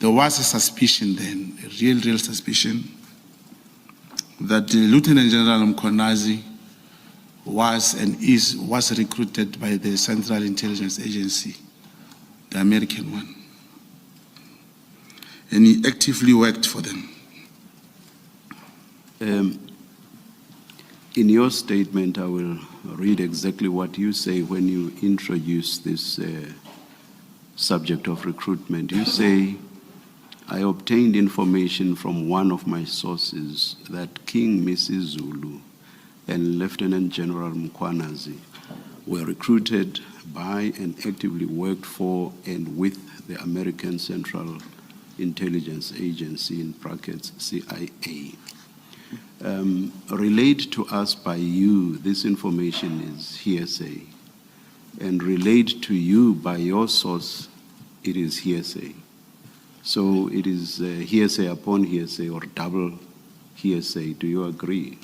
there was a suspicion then, a real suspicion, that Lieutenant General Mkhwanazi was recruited by the Central Intelligence Agency, the American one. And he actively worked for them. In your statement, I will read exactly what you say when you introduce this subject of recruitment. You say, I obtained information from one of my sources that King Misuzulu and Lieutenant General Mkhwanazi were recruited by and actively worked for and with the American Central Intelligence Agency, in brackets CIA. Relayed to us by you, this information is hearsay, and relayed to you by your source, it is hearsay. So it is hearsay upon hearsay, or double hearsay. Do you agree?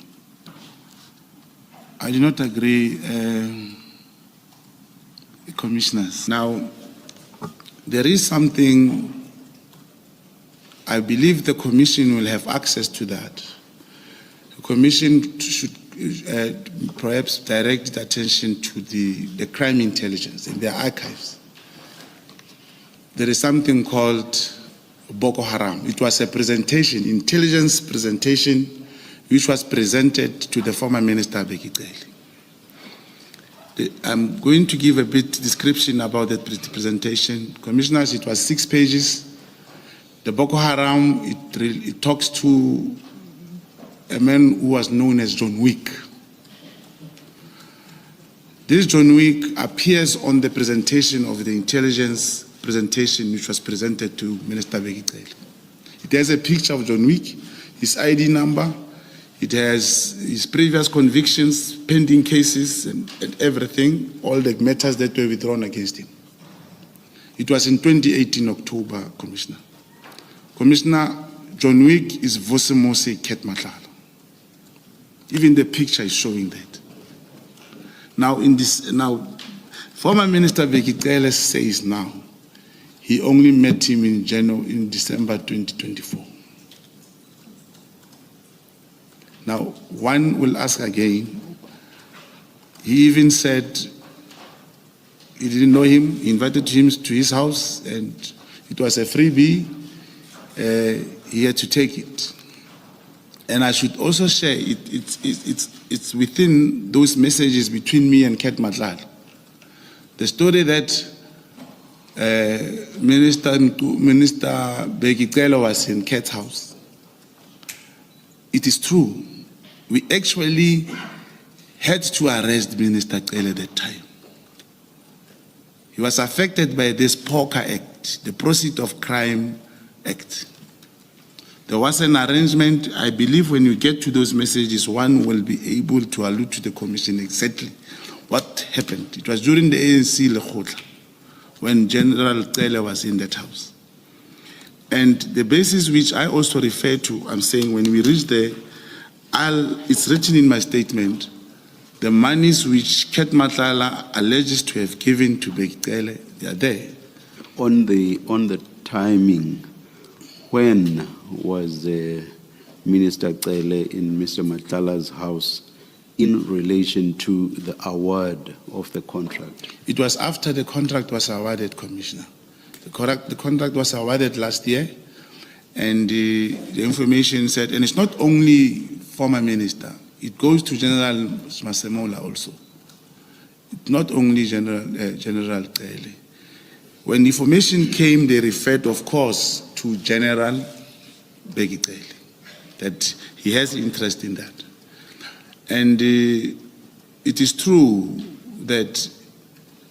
I do not agree, commissioners. Now, there is something, I believe the commission will have access to that. The commission should perhaps direct attention to the crime intelligence in their archives. There is something called Boko Haram. It was a presentation, intelligence presentation, which was presented to the former minister, Bheki Cele. I'm going to give a bit description about that presentation. Commissioners, it was 6 pages. The Boko Haram, it talks to a man who was known as John Wick. This John Wick appears on the presentation of the intelligence presentation which was presented to Minister Bheki Cele. It has a picture of John Wick, his ID number, it has his previous convictions, pending cases, and everything, all the matters that were withdrawn against him. It was in 2018 October, Commissioner. Commissioner, John Wick is Vusemose Nhlanhla. Even the picture is showing that. Now, former Minister Bheki Cele says now, he only met him in December 2024. Now, one will ask again, he even said he didn't know him, he invited him to his house, and it was a freebie, he had to take it. And I should also share, it's within those messages between me and Nhlanhla. The story that Minister Bheki Cele was in Kat's house, it is true. We actually had to arrest Minister Cele at that time. He was affected by this POCA Act, the Proceeds of Crime Act. There was an arrangement. I believe when you get to those messages, one will be able to allude to the commission exactly what happened. It was during the ANC Lekgotla, when General Cele was in that house. And the basis which I also refer to, I'm saying when we reach there, it's written in my statement, the monies which Nhlanhla alleges to have given to Bheki Cele, they are there. On the timing, when was Minister Cele in Mr. Nhlanhla's house in relation to the award of the contract? It was after the contract was awarded, Commissioner. The contract was awarded last year, and the information said, and it's not only former minister, it goes to General Masemola also. It's not only General Cele. When the information came, they referred, of course, to General Bheki Cele, that he has interest in that. And it is true that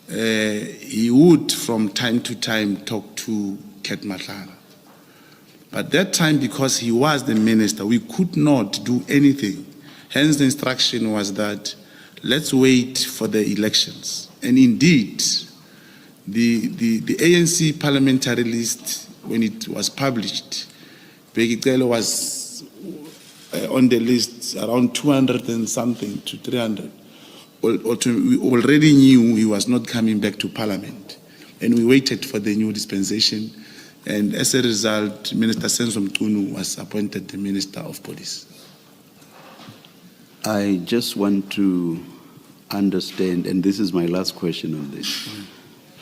he would, from time to time, talk to Nhlanhla. But that time, because he was the minister, we could not do anything. Hence, the instruction was that let's wait for the elections. And indeed, the ANC parliamentary list, when it was published, Bheki Cele was on the list around 200 and something to 300. We already knew he was not coming back to parliament, and we waited for the new dispensation, And as a result, Minister Senzo Mchunu was appointed the Minister of Police. I just want to understand, and this is my last question on this.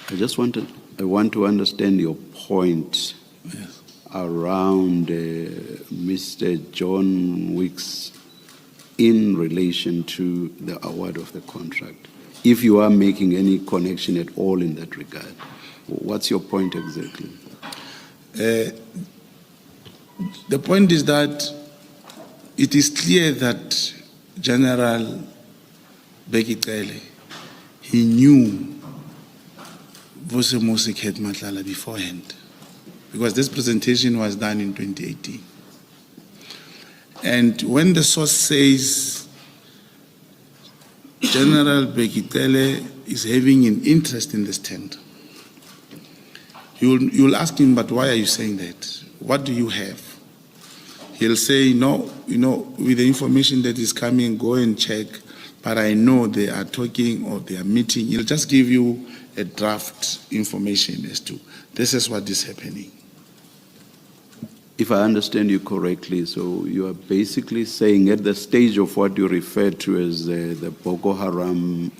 I want to understand your point Yes. around Mr. John Wicks in relation to the award of the contract. If you are making any connection at all in that regard, what's your point exactly? The point is that it is clear that General Bekicele, he knew Vusi Nhlanhla beforehand, because this presentation was done in 2018. And when the source says General Bekicele is having an interest in this tender, you'll ask him, but why are you saying that? What do you have? He'll say, no, with the information that is coming, go and check, but I know they are talking or they are meeting. He'll just give you a draft information as to this is what is happening. If I understand you correctly, so you are basically saying at the stage of what you refer to as the Boko Haram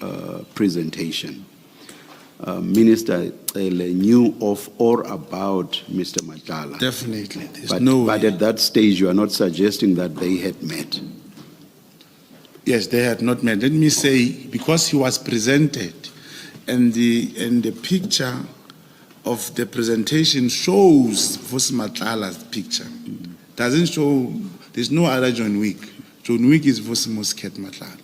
presentation, Minister knew of or about Mr. Nhlanhla. Definitely. But at that stage, you are not suggesting that they had met. Yes, they had not met. Let me say, because he was presented, and the picture of the presentation shows Vusi Nhlanhla's picture. Doesn't show, there's no other John Wick. John Wick is Vusi Nhlanhla.